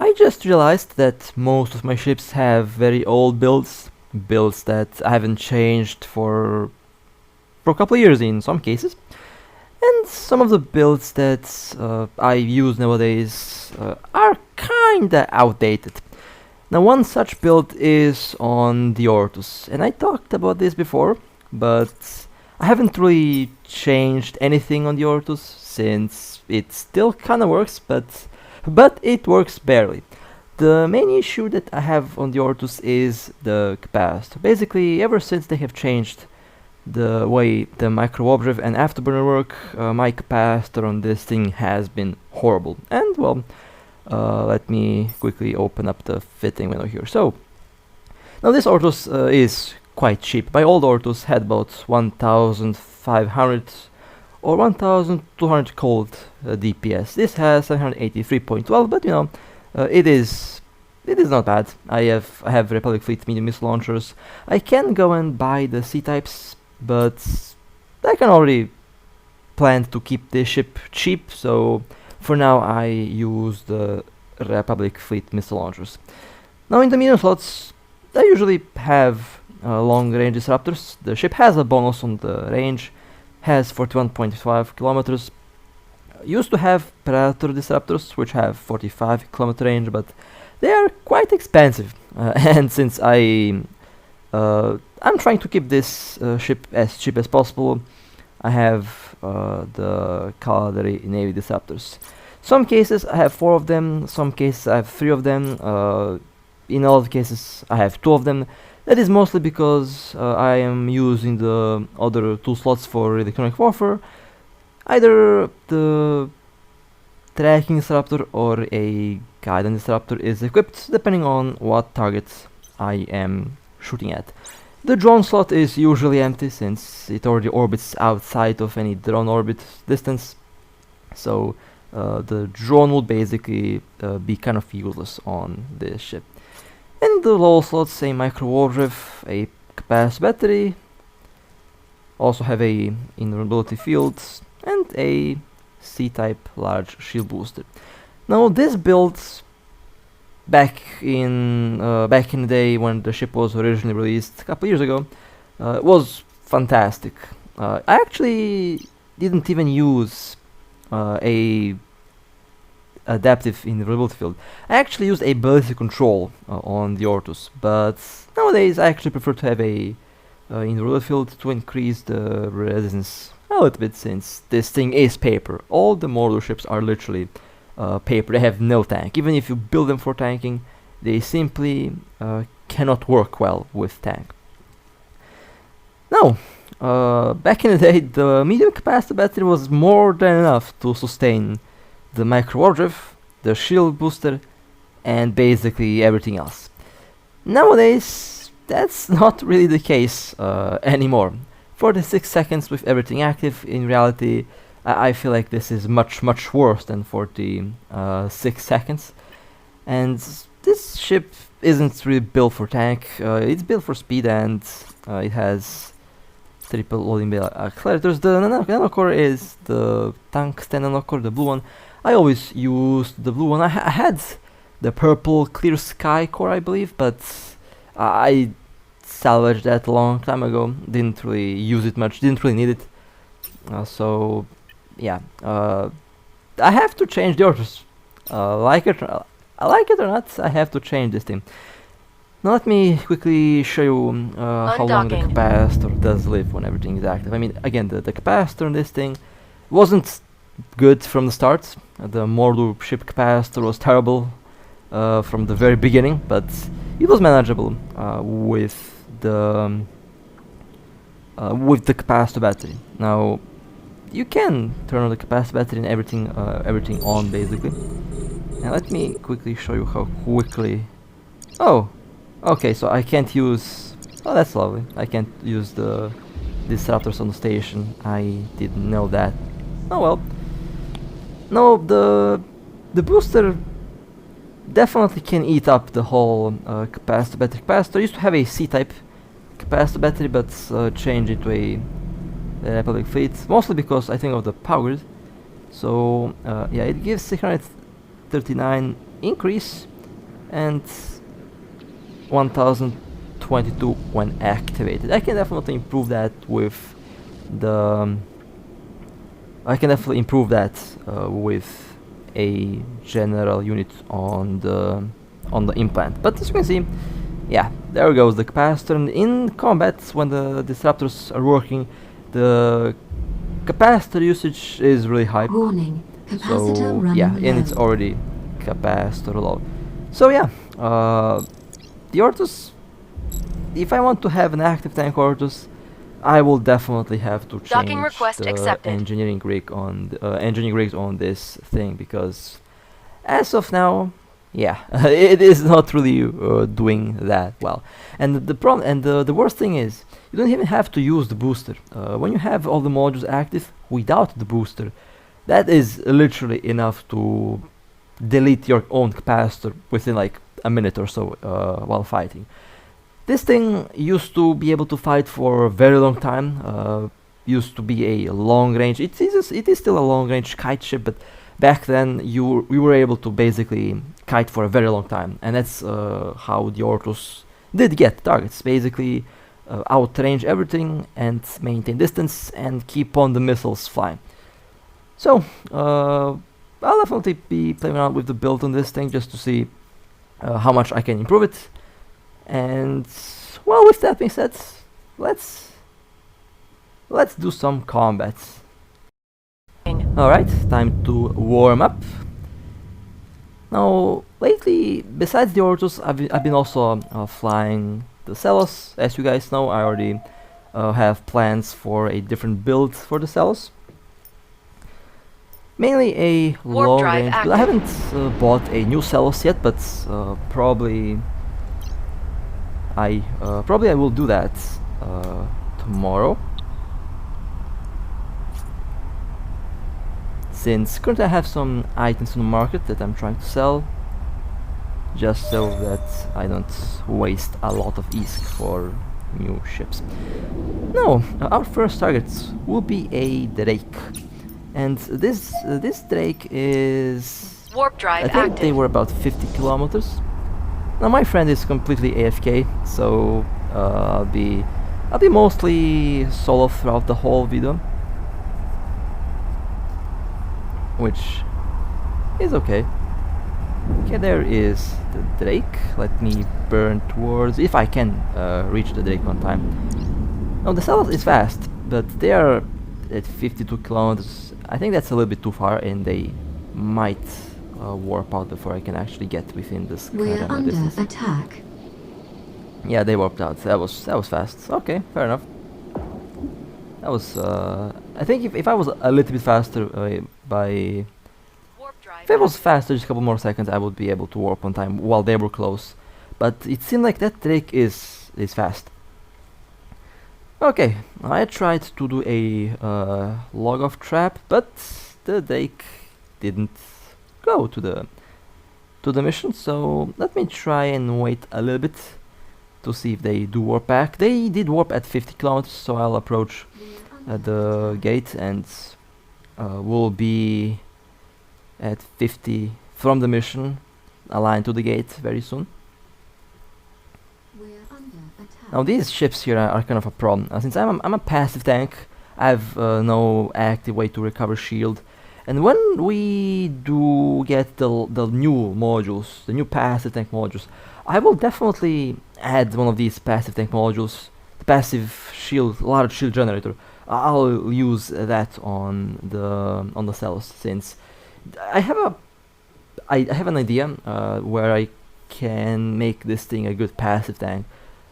I just realized that most of my ships have very old builds that I haven't changed for a couple of years in some cases, and some of the builds that I use nowadays are kinda outdated. Now one such build is on the Ortus, and I talked about this before, but I haven't really changed anything on the Ortus since it still kinda works, but it works barely. The main issue that I have on the Ortus is the capacitor. Basically, ever since they have changed the way the micro-observe and afterburner work, my capacitor on this thing has been horrible. And well, let me quickly open up the fitting window here. So, now this Ortus is quite cheap. My old Ortus had about 1500 or 1200 cold DPS. This has 783.12, but you know, it is not bad. I have Republic Fleet medium missile launchers. I can go and buy the C-types, but I can already plan to keep this ship cheap, so for now I use the Republic Fleet missile launchers. Now in the medium slots, I usually have long range disruptors. The ship has a bonus on the range, has 41.5 kilometers. Used to have Predator disruptors, which have 45 kilometer range, but they are quite expensive. And since I'm trying to keep this ship as cheap as possible, I have the Cavalry Navy disruptors. Some cases I have 4 of them, some cases I have 3 of them, in a lot of cases I have 2 of them. That is mostly because I am using the other 2 slots for electronic warfare, either the tracking disruptor or a guidance disruptor is equipped, depending on what target I am shooting at. The drone slot is usually empty since it already orbits outside of any drone orbit distance, so the drone would basically be kind of useless on this ship. In the low slots, a micro-observe, a capacitor battery, also have a invulnerability field, and a C-type large shield booster. Now this build, back in the day when the ship was originally released a couple years ago, was fantastic. I actually didn't even use a adaptive invulnerability field. I actually used a ballistic control on the Ortus, but nowadays I actually prefer to have a invulnerability field to increase the resistance a little bit, since this thing is paper. All the Mordor ships are literally paper. They have no tank. Even if you build them for tanking, they simply cannot work well with tank. Now, back in the day, the medium capacitor battery was more than enough to sustain the micro-observe, the shield booster, and basically everything else. Nowadays, that's not really the case anymore. 46 seconds with everything active, in reality, I feel like this is much worse than 46 seconds. And this ship isn't really built for tank, it's built for speed, and it has triple loading bay accelerators. The nanocore is the tungsten nanocore, the blue one. I always used the blue one. I had the purple clear sky core, I believe, but I salvaged that a long time ago. Didn't really use it much, didn't really need it. So yeah, I have to change the Ortus. I like it or not, I have to change this thing. Now let me quickly show you how long the capacitor does live when everything is active. I mean, again, the capacitor on this thing wasn't good from the start. The Mordor ship capacitor was terrible from the very beginning, but it was manageable with the capacitor battery. Now you can turn on the capacitor battery and everything on basically. And let me quickly show you how quickly. Oh, okay. So I can't use. Oh, that's lovely. I can't use the disruptors on the station. I didn't know that. Oh well. No, the booster definitely can eat up the whole capacitor battery. Capacitor used to have a C-type capacitor battery, but changed it to a Republic Fleet, mostly because I think of the power grid. So yeah, it gives 639 increase and 1022 when activated. I can definitely improve that with the with a general unit on the implant. But as you can see, yeah, there goes the capacitor. And in combat, when the disruptors are working, the capacitor usage is really high. Warning, capacitor so running yeah, low. and it's already capacitor low. So yeah, the Ortus, if I want to have an active tank Ortus, I will definitely have to Docking change request the accepted. engineering rig on this thing, because as of now, yeah, it is not really doing that well. And the problem, and the worst thing is, you don't even have to use the booster. When you have all the modules active without the booster, that is literally enough to delete your own capacitor within like a minute or so while fighting. This thing used to be able to fight for a very long time. Used to be a long range. It is still a long range kite ship, but back then we were able to basically kite for a very long time, and that's how the Ortus did get targets. Basically, outrange everything and maintain distance and keep on the missiles flying. So I'll definitely be playing around with the build on this thing just to see how much I can improve it. And well, with that being said, let's do some combats. Alright, time to warm up. Now, lately, besides the Ortus, I've been also flying the Cellos. As you guys know, I already have plans for a different build for the Cellos. Mainly a long range build. I haven't bought a new Cellos yet, but probably I will do that tomorrow. Since currently I have some items on the market that I'm trying to sell, just so that I don't waste a lot of ISK for new ships. No, our first target will be a Drake, and this Drake is Warp drive I think active. they were about 50 kilometers. Now my friend is completely AFK, so I'll be mostly solo throughout the whole video, which is okay. Okay, there is the Drake. Let me burn towards, if I can reach the Drake on time. Now the Cellos is fast, but they are at 52 kilometers. I think that's a little bit too far, and they might warp out before I can actually get within this We're under distance. attack. Yeah, they warped out. That was fast. Okay, fair enough. That was I think if I was a little bit faster if I was faster just a couple more seconds, I would be able to warp on time while they were close. But it seemed like that Drake is fast. Okay, I tried to do a log off trap, but the Drake didn't go to the mission. So let me try and wait a little bit to see if they do warp back. They did warp at 50 kilometers, so I'll approach the gate and we'll be at 50 from the mission, aligned to the gate very soon. Now these ships here are kind of a problem. Since I'm a passive tank, I have no active way to recover shield. And when we do get the new modules, the new passive tank modules, I will definitely add one of these passive tank modules, the passive shield, large shield generator. I'll use that on the Cellos, since I have an idea where I can make this thing a good passive tank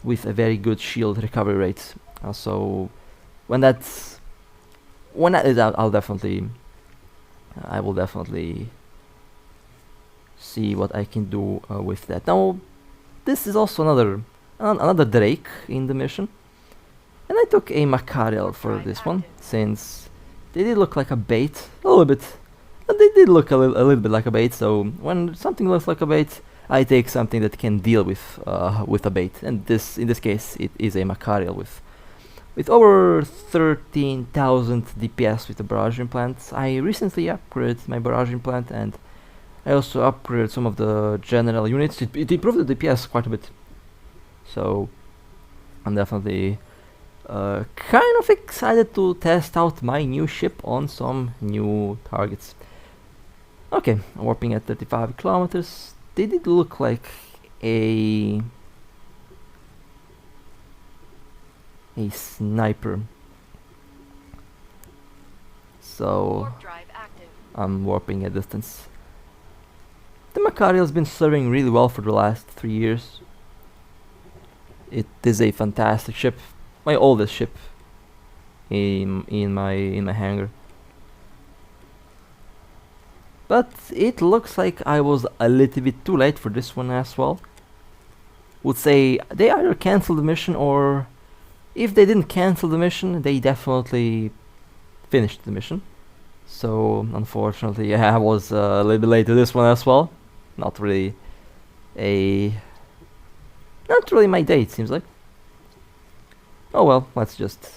with a very good shield recovery rate. So when that is out, I will definitely see what I can do with that. Now, this is also another Drake in the mission, and I took a Machariel for this one, since they did look like a bait a little bit. But they did look a little bit like a bait. So when something looks like a bait, I take something that can deal with a bait, and in this case it is a Machariel with over 13,000 DPS with the barrage implant. I recently upgraded my barrage implant, and I also upgraded some of the general units. It improved the DPS quite a bit. So I'm definitely kind of excited to test out my new ship on some new targets. Okay, warping at 35 kilometers. Did it look like a sniper? So I'm warping at distance. The Machariel has been serving really well for the last 3 years. It is a fantastic ship, my oldest ship in my hangar. But it looks like I was a little bit too late for this one as well. Would say they either cancelled the mission, or if they didn't cancel the mission, they definitely finished the mission. So unfortunately, yeah, I was a little bit late to this one as well. Not really my day, it seems like. Oh well, let's just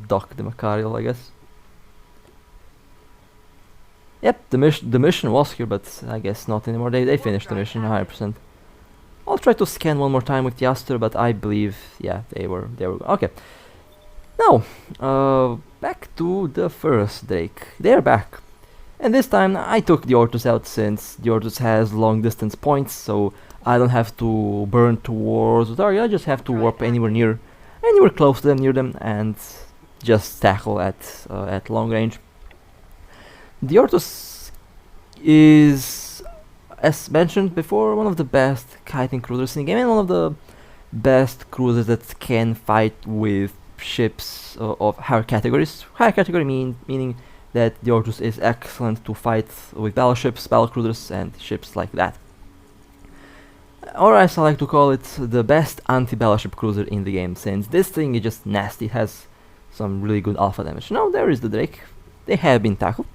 dock the Machariel, I guess. Yep, the mission was here, but I guess not anymore. They finished the mission 100%. I'll try to scan one more time with the Aster, but I believe, yeah, they were okay. Now, back to the first Drake. They're back. And this time I took the Ortus out, since the Ortus has long distance points, so I don't have to burn towards the target. I just have to warp anywhere close to them, near them, and just tackle at long range. The Ortus is, as mentioned before, one of the best kiting cruisers in the game, and one of the best cruisers that can fight with ships of higher categories. Higher category meaning that the Ortus is excellent to fight with battleships, battlecruisers, and ships like that. Or as I like to call it, the best anti-battleship cruiser in the game, since this thing is just nasty. It has some really good alpha damage. Now there is the Drake. They have been tackled.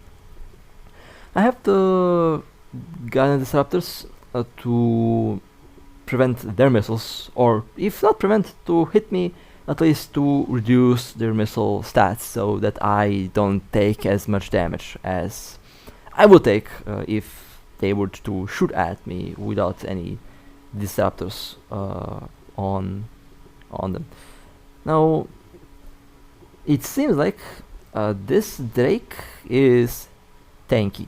I have the gun disruptors to prevent their missiles, or if not prevent, to hit me, at least to reduce their missile stats, so that I don't take as much damage as I would take if they were to shoot at me without any disruptors on them. Now it seems like this Drake is tanky.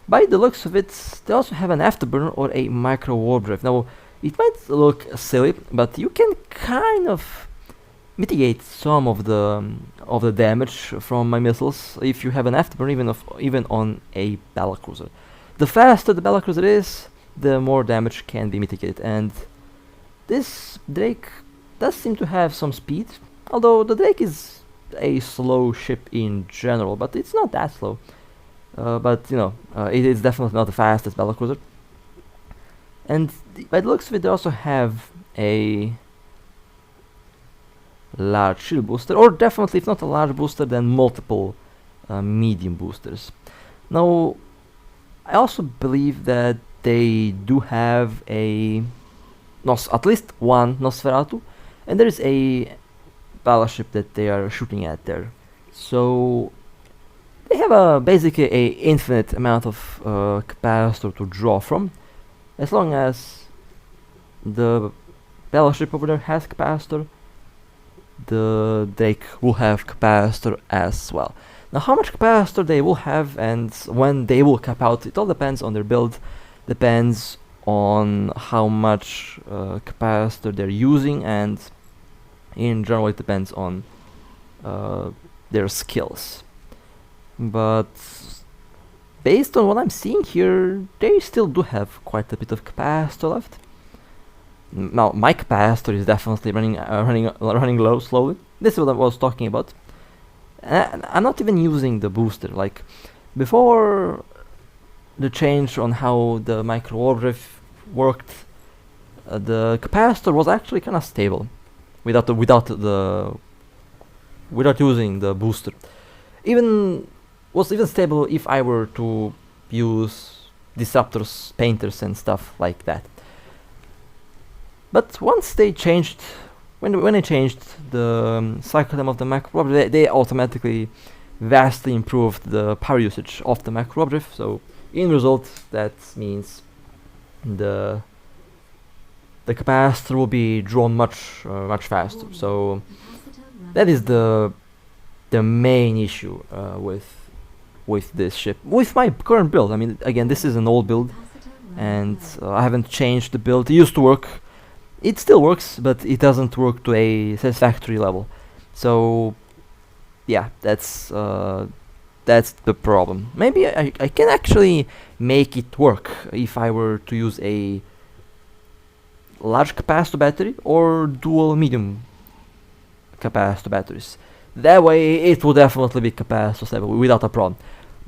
By the looks of it, they also have an afterburner or a micro warp drive. Now it might look silly, but you can kind of mitigate some of the damage from my missiles if you have an afterburner, even on a battlecruiser. The faster the battlecruiser is, the more damage can be mitigated, and this Drake does seem to have some speed, although the Drake is a slow ship in general, but it's not that slow. But you know, it is definitely not the fastest battlecruiser. And by the looks of it, they also have a large shield booster, or definitely, if not a large booster, then multiple medium boosters. Now, I also believe that they do have at least one Nosferatu, and there is a battleship that they are shooting at there. So they have basically a infinite amount of capacitor to draw from, as long as the battleship over there has capacitor. The Drake will have capacitor as well. Now, how much capacitor they will have and when they will cap out, it all depends on their build, depends on how much capacitor they're using, and in general it depends on their skills. But based on what I'm seeing here, they still do have quite a bit of capacitor left. Now, my capacitor is definitely running low slowly. This is what I was talking about. And I'm not even using the booster. Like before the change on how the micro warp drive worked, the capacitor was actually kind of stable without using the booster. Was even stable if I were to use disruptors, painters, and stuff like that. But once they changed, when they changed the cycle time of the macro warp, they automatically vastly improved the power usage of the macro warp drive. So In result, that means the capacitor will be drawn much faster. So that is the main issue with this ship, with my current build. I mean, again, this is an old build, and I haven't changed the build. It used to work. It still works, but it doesn't work to a satisfactory level. So yeah, that's the problem. Maybe I can actually make it work if I were to use a large capacitor battery or dual medium capacitor batteries. That way it will definitely be capacitor stable without a problem.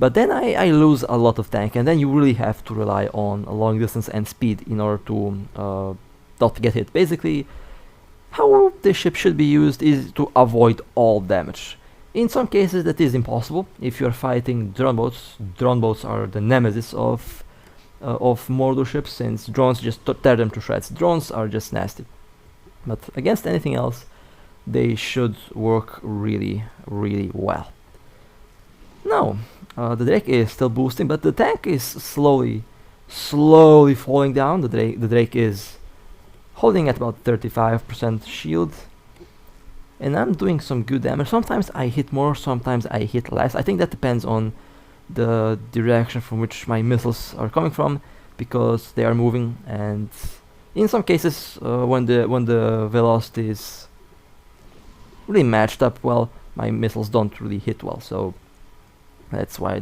But then I lose a lot of tank, and then you really have to rely on a long distance and speed in order to not get hit. Basically, how the ship should be used is to avoid all damage. In some cases that is impossible. If you're fighting drone boats are the nemesis of Mordor ships, since drones just tear them to shreds. Drones are just nasty. But against anything else, they should work really, really well. Now, the Drake is still boosting, but the tank is slowly falling down. The Drake is holding at about 35% shield, and I'm doing some good damage. Sometimes I hit more, sometimes I hit less. I think that depends on the direction from which my missiles are coming from, because they are moving, and in some cases when the velocity is really matched up well, my missiles don't really hit well. So that's why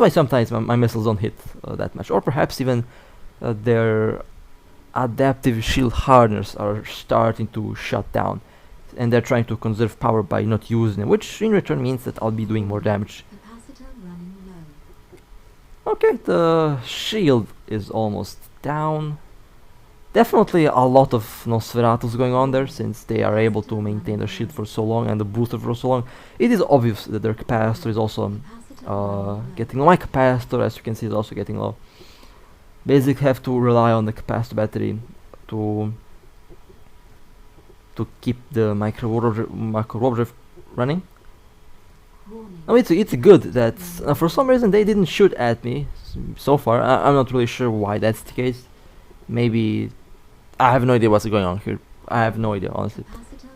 sometimes my missiles don't hit that much, or perhaps even their adaptive shield hardeners are starting to shut down, and they're trying to conserve power by not using them, which in return means that I'll be doing more damage. Okay, the shield is almost down. Definitely a lot of Nosferatus going on there, since they are able to maintain their shield for so long and the booster for so long. It is obvious that their capacitor is also getting low. My capacitor, as you can see, is also getting low. Basically have to rely on the capacitor battery to keep the micro warp running. I mean, it's good that for some reason they didn't shoot at me so far. I'm not really sure why that's the case. Maybe I have no idea what's going on here. I have no idea, honestly.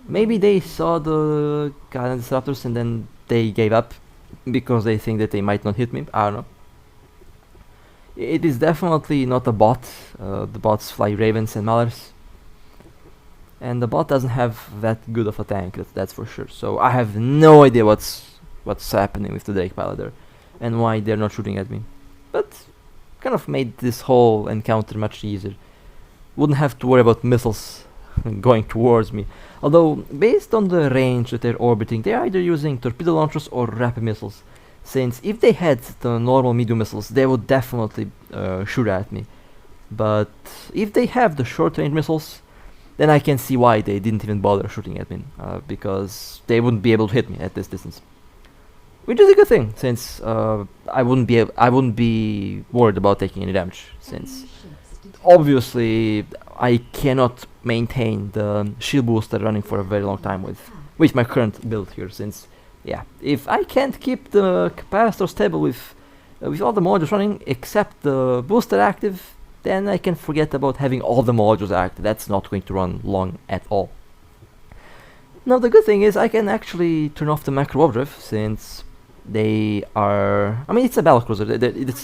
Maybe they saw the Guardian Disruptors and then they gave up because they think that they might not hit me. I don't know. It is definitely not a bot. The bots fly Ravens and Malers, and the bot doesn't have that good of a tank. That's for sure. So I have no idea what's happening with the Drake pilot there, and why they're not shooting at me. But kind of made this whole encounter much easier. Wouldn't have to worry about missiles going towards me. Although, based on the range that they're orbiting, they're either using torpedo launchers or rapid missiles. Since if they had the normal medium missiles, they would definitely shoot at me. But if they have the short range missiles, then I can see why they didn't even bother shooting at me, because they wouldn't be able to hit me at this distance. Which is a good thing, since I wouldn't be worried about taking any damage, since obviously I cannot maintain the shield booster running for a very long time with my current build here, since yeah, if I can't keep the capacitor stable with all the modules running except the booster active, then I can forget about having all the modules active. That's not going to run long at all. Now the good thing is I can actually turn off the macro overdrive, since they are, I mean, it's a battlecruiser.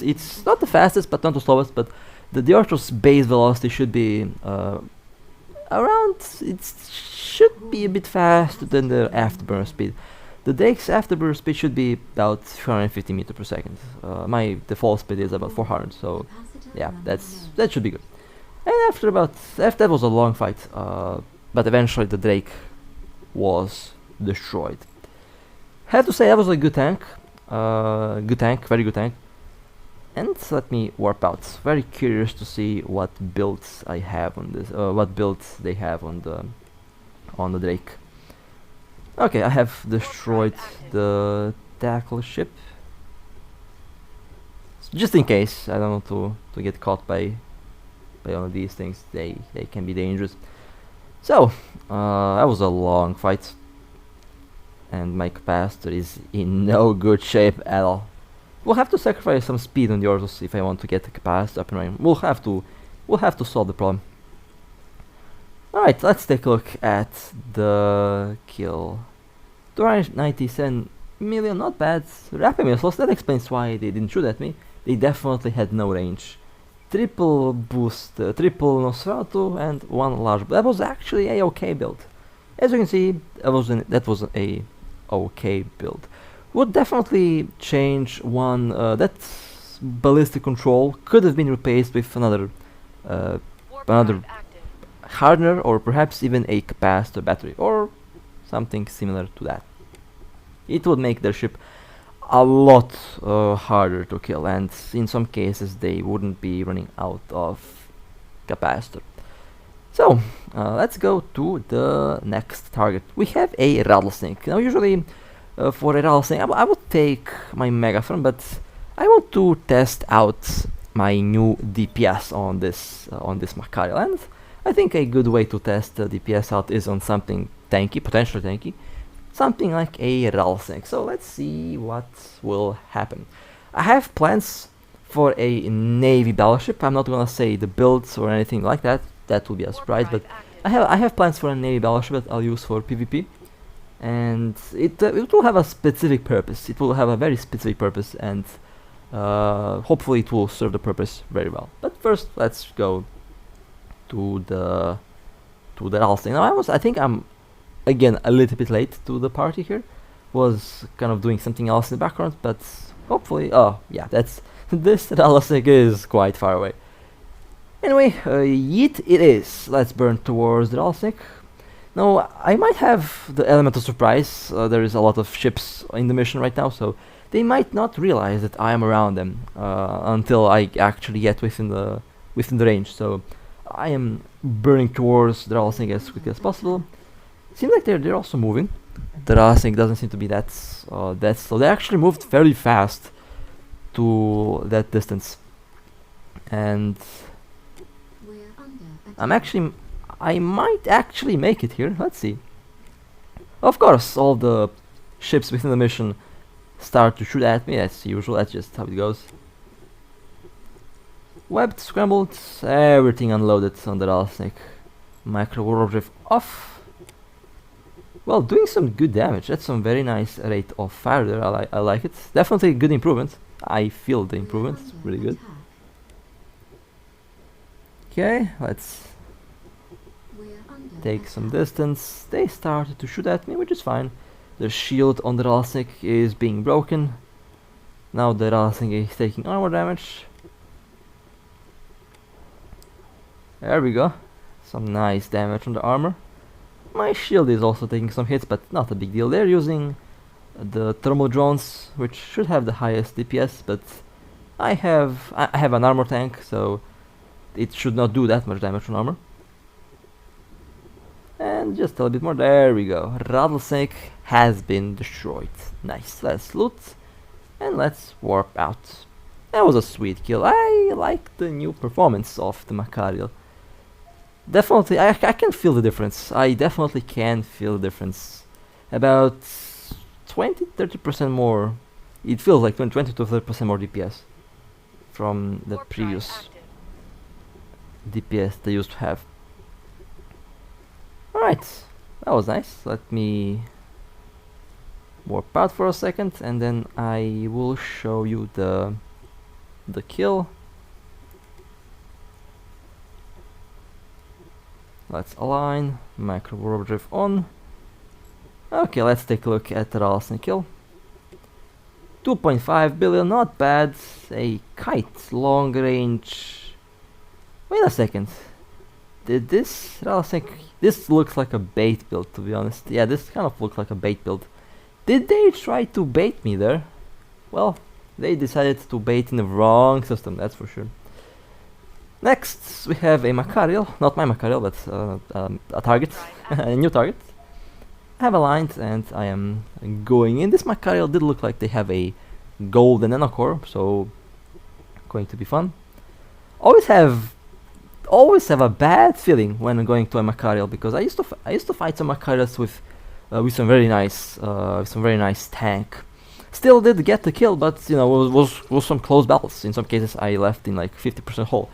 It's not the fastest but not the slowest, but the Ortus base velocity should be around, it should be a bit faster than the afterburner speed. The Drake's afterburner speed should be about 350 meters per second. My default speed is about 400, so yeah, that should be good. And after that was a long fight, but eventually the Drake was destroyed. Have to say that was a good tank, very good tank. And let me warp out. Very curious to see what builds I have on this. What builds they have on the Drake. Okay, I have destroyed the tackle ship. Just in case, I don't want to get caught by one of these things. They can be dangerous. So that was a long fight, and my capacitor is in no good shape at all. We'll have to sacrifice some speed on the Ortus if I want to get the capacity up and running. We'll have to solve the problem. Alright, let's take a look at the kill. 297 million, not bad. Rapid missiles, that explains why they didn't shoot at me. They definitely had no range. Triple boost, triple Nosferatu, and one large. That was actually a okay build. As you can see, that was a okay build. Would definitely change one. That ballistic control could have been replaced with another hardener, or perhaps even a capacitor battery, or something similar to that. It would make their ship a lot harder to kill, and in some cases they wouldn't be running out of capacitor. So let's go to the next target. We have a rattlesnake. Now usually for a rattlesnake I would take my megaphone, but I want to test out my new DPS on this Machariel, and I think a good way to test the DPS out is on something tanky, potentially tanky, something like a rattlesnake. So let's see what will happen. I have plans for a navy battleship. I'm not gonna say the builds or anything like that. That will be a surprise. But I have plans for a navy battleship that I'll use for PvP, and it will have a specific purpose. It will have a very specific purpose, and hopefully it will serve the purpose very well. But first, let's go to the rattlesnake. Now I think I'm again a little bit late to the party here. Was kind of doing something else in the background, but hopefully, oh yeah, that's this rattlesnake is quite far away. Anyway, yeet it is. Let's burn towards the rattlesnake. Now I might have the element of surprise. There is a lot of ships in the mission right now, so they might not realize that I am around them until I actually get within the range. So I am burning towards the rattlesnake as quickly as possible. Seems like they're also moving. The rattlesnake doesn't seem to be that slow. They actually moved very fast to that distance, and I might actually make it here. Let's see. Of course, all the ships within the mission start to shoot at me as usual. That's just how it goes. Webbed, scrambled, everything unloaded on the rattlesnake. Micro warp off. Well, doing some good damage. That's some very nice rate of fire there. I like it. Definitely a good improvement. I feel the improvement. It's really good. Okay, let's take some distance. They started to shoot at me, which is fine. The shield on the rattlesnake is being broken. Now the rattlesnake is taking armor damage. There we go. Some nice damage on the armor. My shield is also taking some hits, but not a big deal. They're using the thermal drones, which should have the highest DPS, but I have an armor tank, so it should not do that much damage on armor. And just a little bit more. There we go. Rattlesnake has been destroyed. Nice. Let's loot and let's warp out. That was a sweet kill. I like the new performance of the Machariel. Definitely, I can feel the difference. I definitely can feel the difference. About 20-30% more. It feels like 20 to 30% more DPS from the previous DPS they used to have. Alright, that was nice. Let me warp out for a second, and then I will show you the kill. Let's align, micro warp drift on. Okay, let's take a look at the rattlesnake kill. 2.5 billion, not bad. A Kite, long range. Wait a second. Did this rattlesnake... This looks like a bait build, to be honest. Yeah, this kind of looks like a bait build. Did they try to bait me there? Well, they decided to bait in the wrong system, that's for sure. Next, we have a Machariel. Not my Machariel, but a target. A new target. I have aligned and I am going in. This Machariel did look like they have a gold and nanocore, so going to be fun. Always have a bad feeling when going to a Machariel, because I used to fight some Machariels with some very nice tank, Still did get the kill, but you know, was some close battles. In some cases, I left in like 50% hull.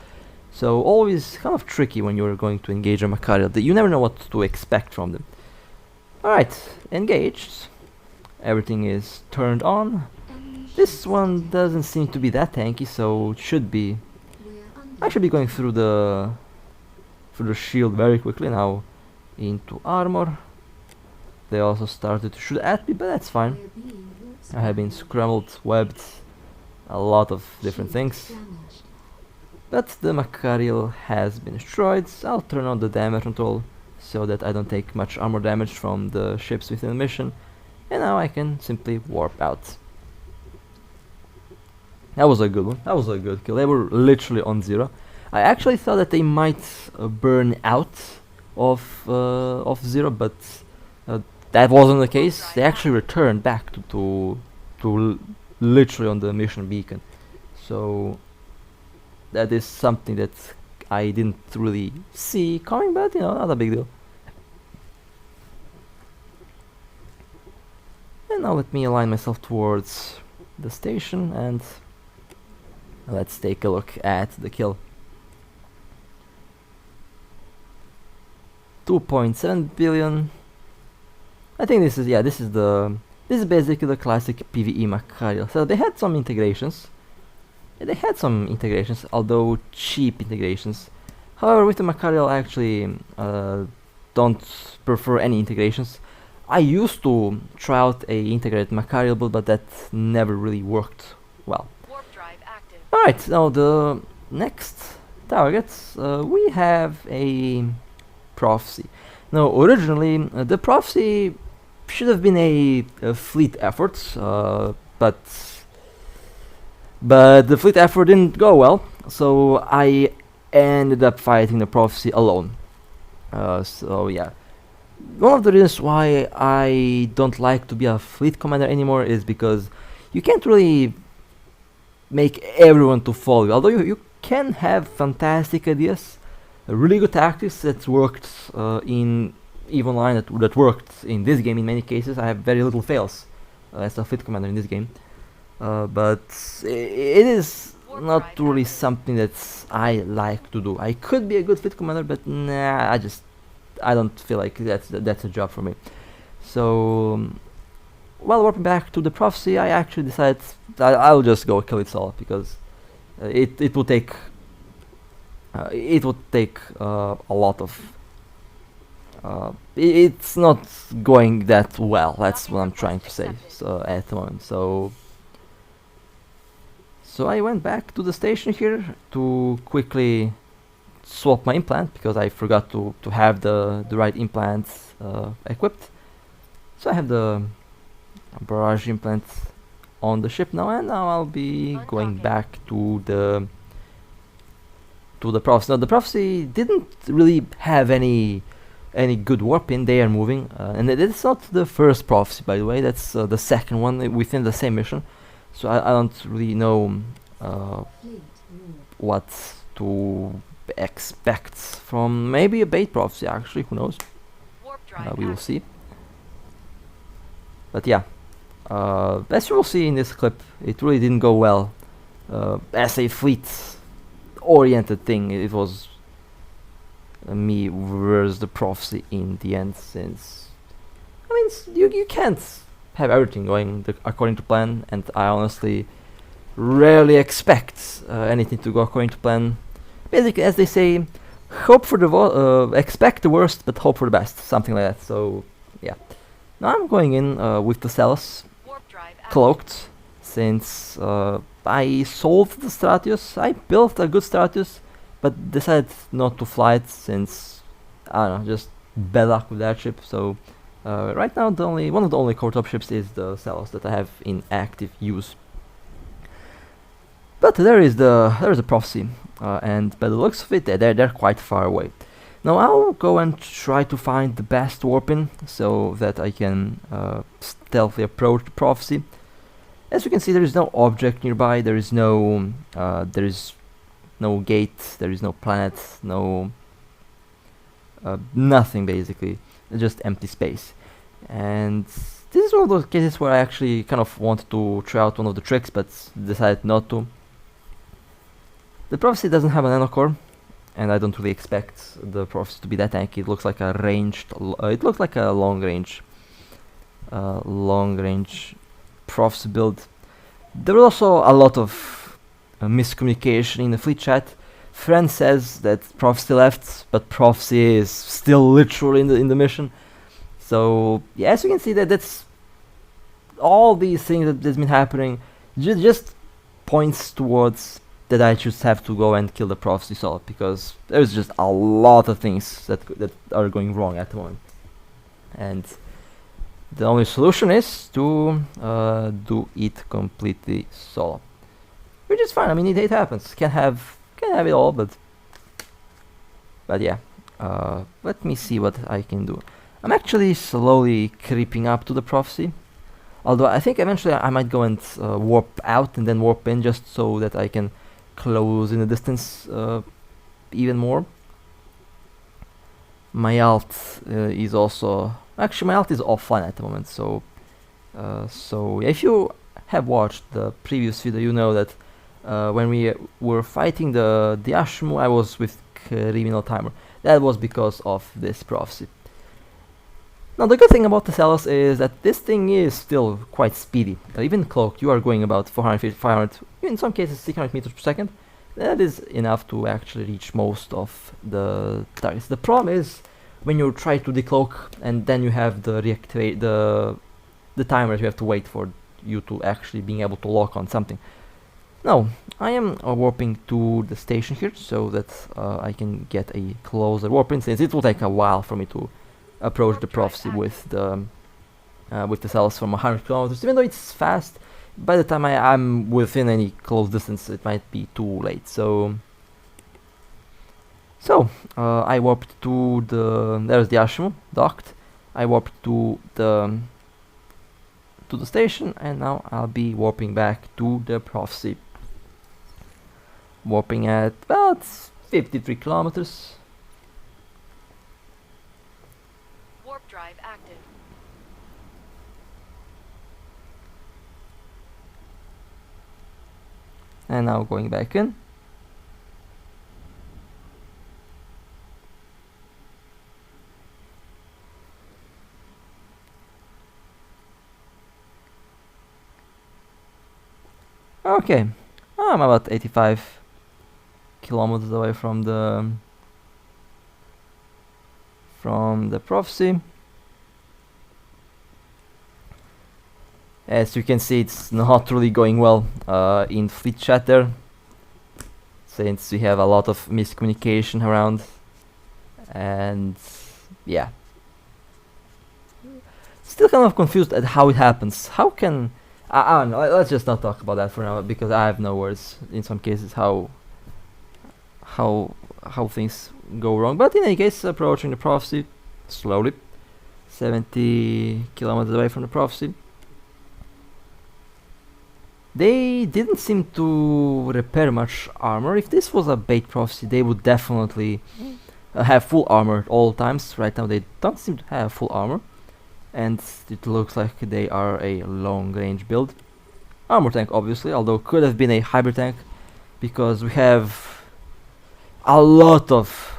So always kind of tricky when you're going to engage a Machariel. You never know what to expect from them. Alright, engaged. Everything is turned on. This one doesn't seem to be that tanky, so it should be... I should be going through the shield very quickly now into armor. They also started to shoot at me, but that's fine. I have been scrambled, webbed, a lot of different things. But the Machariel has been destroyed. I'll turn on the damage control so that I don't take much armor damage from the ships within the mission. And now I can simply warp out. That was a good one. That was a good kill. They were literally on 0. I actually thought that they might burn out of 0, but that wasn't the case. They actually returned back to literally on the mission beacon. So that is something that I didn't really see coming, but you know, not a big deal. And now let me align myself towards the station and let's take a look at the kill. 2.7 billion. I think this is this is basically the classic PvE Machariel. So they had some integrations. They had some integrations, although cheap integrations. However, with the Machariel, I actually don't prefer any integrations. I used to try out a integrated Machariel build, but that never really worked well. Alright, now the next target, we have a prophecy. Now, originally, the prophecy should have been a fleet effort, but the fleet effort didn't go well, so I ended up fighting the prophecy alone. So yeah, one of the reasons why I don't like to be a fleet commander anymore is because you can't really make everyone to follow you. Although you can have fantastic ideas, really good tactics that worked in EVE Online, that worked in this game in many cases. I have very little fails as a fleet commander in this game. But it is not really something that I like to do. I could be a good fleet commander, but nah, I don't feel like that's a job for me. So while warping back to the prophecy, I actually decided that I'll just go kill it all, because it would take a lot of it's not going that well. That's what I'm trying to say. So at the moment, so I went back to the station here to quickly swap my implant, because I forgot to have the right implants equipped. So I have the barrage implant on the ship now, and now I'll be going back to the prophecy. Now the prophecy didn't really have any good warp in. They are moving, and it's not the first prophecy, by the way. That's the second one within the same mission. So I don't really know what to expect from maybe a bait prophecy. Actually, who knows? We will see. But yeah, as you will see in this clip, it really didn't go well. As a fleet-oriented thing, it was me versus the prophecy in the end. Since I mean, you can't have everything going according to plan, and I honestly rarely expect anything to go according to plan. Basically, as they say, hope for the expect the worst, but hope for the best, something like that. So yeah, now I'm going in with the Cellos cloaked, since I solved the Stratius. I built a good Stratius, but decided not to fly it, since I don't know, just bad luck with that ship. So right now, one of the only core top ships is the Cellos that I have in active use. But there is the prophecy, and by the looks of it, they're quite far away. Now I'll go and try to find the best warp in, so that I can stealthily approach the prophecy. As you can see, there is no object nearby. There is no gate. There is no planet. No nothing, basically. Just empty space. And this is one of those cases where I actually kind of wanted to try out one of the tricks, but decided not to. The Prophecy doesn't have an nanocore, and I don't really expect the Prophecy to be that tanky. It looks like a ranged, it looks like a long range Prophecy build. There was also a lot of miscommunication in the fleet chat. Friend says that Prophecy left, but Prophecy is still literally in the mission. So yeah, as you can see, that's all these things that's been happening just points towards that I just have to go and kill the Prophecy solo, because there's just a lot of things that are going wrong at the moment, and the only solution is to do it completely solo, which is fine. I mean, it happens. Can't have it all, but yeah. Let me see what I can do. I'm actually slowly creeping up to the Prophecy, although I think eventually I might go and warp out and then warp in, just so that I can close in the distance even more. My alt is also... Actually, my alt is offline at the moment, so if you have watched the previous video, you know that when we were fighting the Ashmu, I was with criminal timer. That was because of this Prophecy. Now, the good thing about the Cellos is that this thing is still quite speedy. Even cloaked, you are going about 450, 500, in some cases 600 meters per second. That is enough to actually reach most of the targets. The problem is when you try to decloak and then you have the reactivate the timer that you have to wait for you to actually being able to lock on something. Now, I am warping to the station here so that I can get a closer warp in, since it will take a while for me to approach the Prophecy with the Cellos from 100 kilometers. Even though it's fast, by the time I'm within any close distance, it might be too late. So I warped to there's the Ashmu docked. I warped to the station, and now I'll be warping back to the Prophecy. Warping at about 53 kilometers. Warp drive active. And now going back in. Okay, I'm about 85 kilometers away from the Prophecy. As you can see, it's not really going well in fleet chat there, since we have a lot of miscommunication around, and yeah, still kind of confused at how it happens. How can I don't know, let's just not talk about that for now, because I have no words in some cases how things go wrong. But in any case, approaching the Prophecy slowly, 70 kilometers away from the Prophecy. They didn't seem to repair much armor. If this was a bait Prophecy, they would definitely have full armor at all times. Right now they don't seem to have full armor, and it looks like they are a long range build. Armor tank obviously, although could have been a hybrid tank, because we have a lot of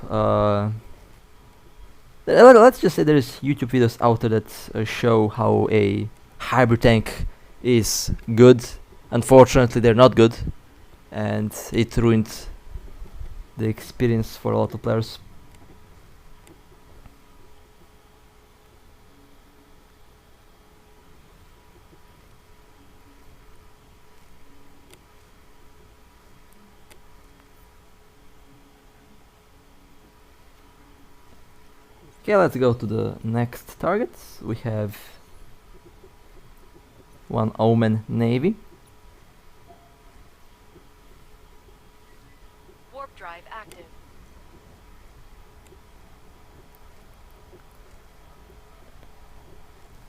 let's just say there's YouTube videos out there that show how a hybrid tank is good. Unfortunately, they're not good, and it ruined the experience for a lot of players. Okay, let's go to the next targets. We have one Omen Navy. Warp drive active.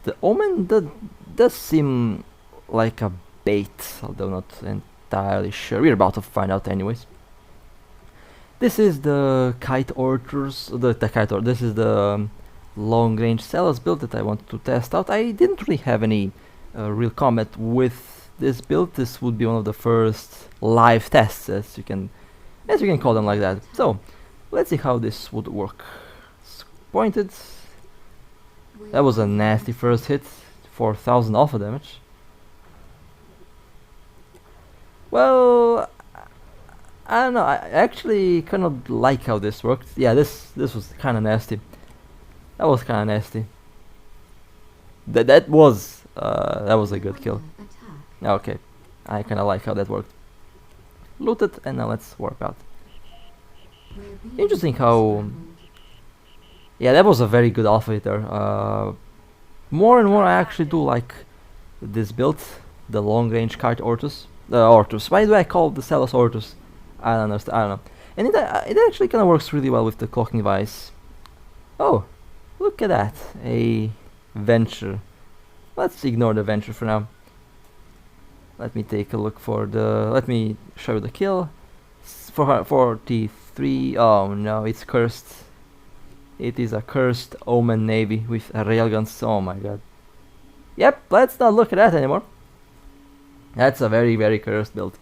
The Omen does seem like a bait, although not entirely sure. We're about to find out anyways. This is the Kite Ortus, this is the long-range Cellos build that I wanted to test out. I didn't really have any real combat with this build. This would be one of the first live tests, as you can call them like that. So let's see how this would work. Pointed. That was a nasty first hit. 4,000 alpha damage. Well, I don't know. I actually kind of like how this worked. Yeah, this was kind of nasty. That was kind of nasty. That was a good kill. Okay, I kind of like how that worked. Loot it, and now let's warp out. Interesting how. Yeah, that was a very good alpha hitter. More and more, I actually do like this build, the long-range Kite Ortus. Ortus. Why do I call the Cellos Ortus? I don't know. I don't know. And it actually kind of works really well with the clocking device. Oh, look at that! A venture. Let's ignore the venture for now. Let me take a look for the. Let me show you the kill. 43. Oh no, it's cursed. It is a cursed Omen navy with railguns. Oh my god. Yep, let's not look at that anymore. That's a very, very cursed build.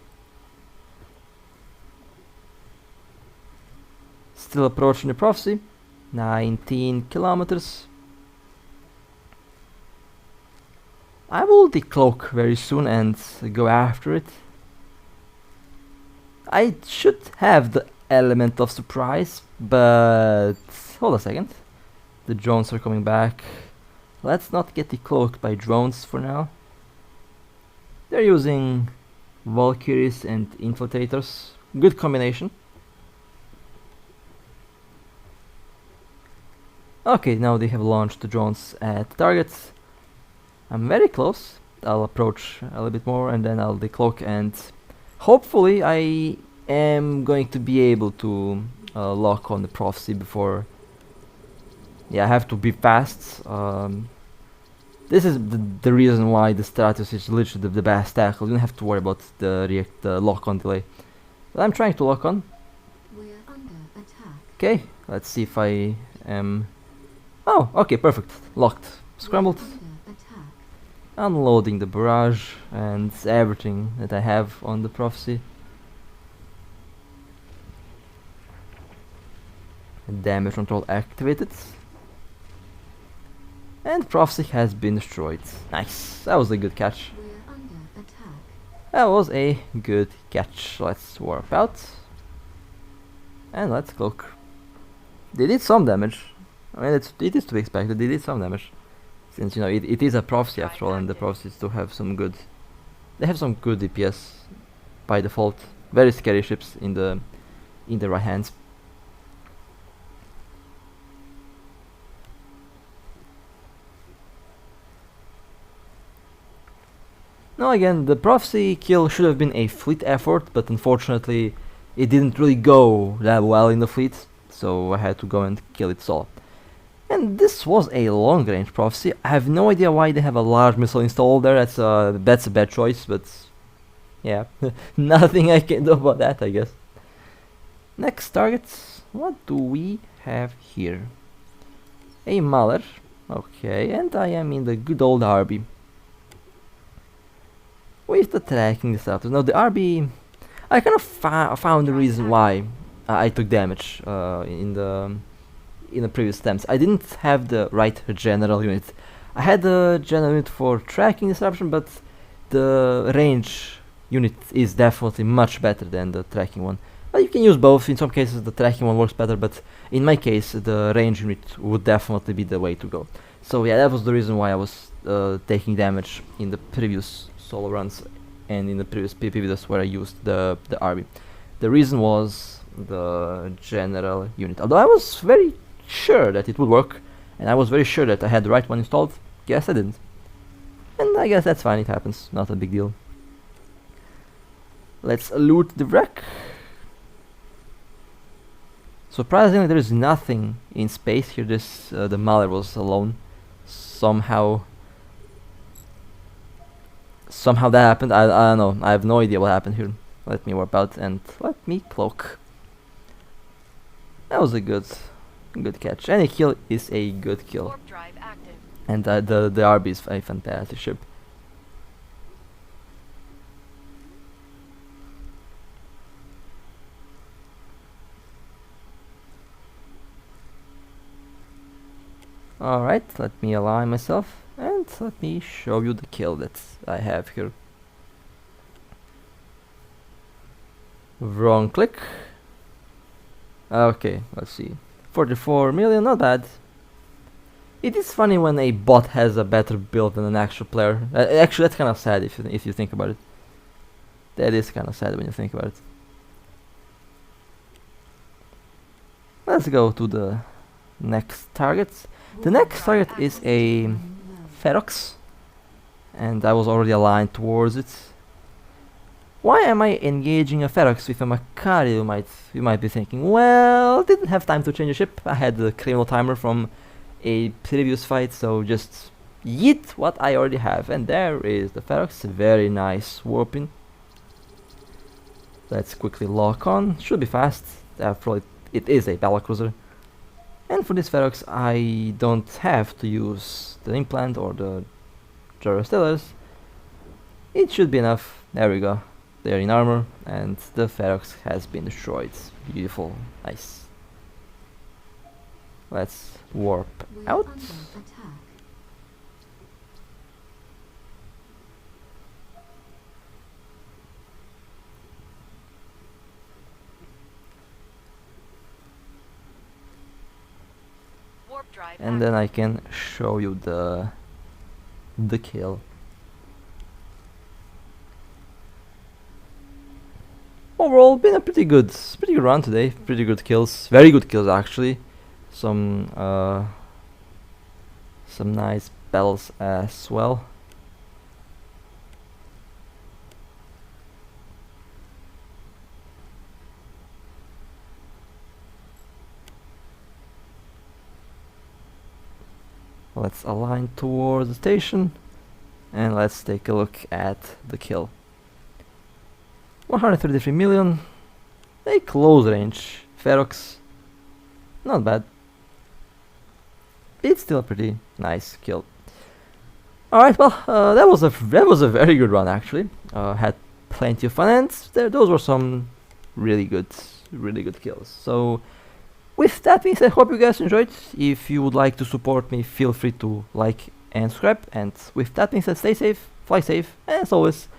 Still approaching the prophecy. 19 kilometers. I will decloak very soon and go after it. I should have the element of surprise, but hold a second. The drones are coming back. Let's not get decloaked by drones for now. They're using Valkyries and Infiltrators. Good combination. Okay, now they have launched the drones at targets. I'm very close. I'll approach a little bit more and then I'll decloak, and hopefully I am going to be able to lock on the prophecy before. Yeah, I have to be fast. This is the reason why the Stratus is literally the best tackle. You don't have to worry about the lock-on delay. But I'm trying to lock on. We're under attack. Okay, let's see if I am. Oh, okay, perfect. Locked. Scrambled. Unloading the barrage and everything that I have on the prophecy. Damage control activated. And prophecy has been destroyed. Nice. That was a good catch. We're under attack. That was a good catch. Let's warp out. And let's cloak. They did some damage. I mean, it is to be expected. They did some damage. Since, you know, it is a prophecy after all, and the prophecies do have some good. They have some good DPS by default. Very scary ships in the right hands. Now again, the prophecy kill should have been a fleet effort, but unfortunately it didn't really go that well in the fleet, so I had to go and kill it solo. And this was a long-range prophecy. I have no idea why they have a large missile installed there. That's a bad choice, but yeah, nothing I can do about that, I guess. Next targets. What do we have here? A Mauler. Okay, and I am in the good old RB. With the tracking disruptors. Now the RB, I kind of found the reason why I took damage in the previous attempts. I didn't have the right general unit. I had the general unit for tracking disruption, but the range unit is definitely much better than the tracking one. But you can use both. In some cases the tracking one works better, but in my case the range unit would definitely be the way to go. So yeah, that was the reason why I was taking damage in the previous solo runs and in the previous PvP videos where I used the RB. The reason was the general unit. Although I was very sure that it would work, and I was very sure that I had the right one installed. Guess I didn't. And I guess that's fine, it happens, not a big deal. Let's loot the wreck. Surprisingly, there is nothing in space here. This the Mauler was alone. Somehow that happened. I don't know. I have no idea what happened here. Let me warp out and let me cloak. That was a good Good catch. Any kill is a good kill. Warp drive active. And the RB is a fantastic ship. Alright, let me align myself and let me show you the kill that I have here. Wrong click. Okay, let's see. 44 million, not bad. It is funny when a bot has a better build than an actual player. Actually, that's kind of sad if you think about it. That is kind of sad when you think about it. Let's go to the next target. The next target is a Ferox, and I was already aligned towards it. Why am I engaging a Ferox with a Machariel, you might be thinking. Well, didn't have time to change the ship. I had the criminal timer from a previous fight, so just yeet what I already have. And there is the Ferox, very nice warping. Let's quickly lock on, should be fast. After all, it is a BattleCruiser. And for this Ferox, I don't have to use the implant or the Cellos. It should be enough. There we go. They're in armor, and the Ferox has been destroyed. Beautiful, nice. Let's warp out. Warp drive And then I can show you the kill. Overall, been a pretty good run today. Pretty good kills, very good kills actually. Some nice battles as well. Let's align towards the station and let's take a look at the kill. 133 million, a close range Ferox, not bad. It's still a pretty nice kill. Alright, well, that was a very good run actually. Had plenty of fun, and those were some really good kills. So with that being said, hope you guys enjoyed. If you would like to support me, feel free to like and subscribe. And with that being said, stay safe, fly safe, and as always,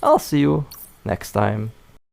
I'll see you next time.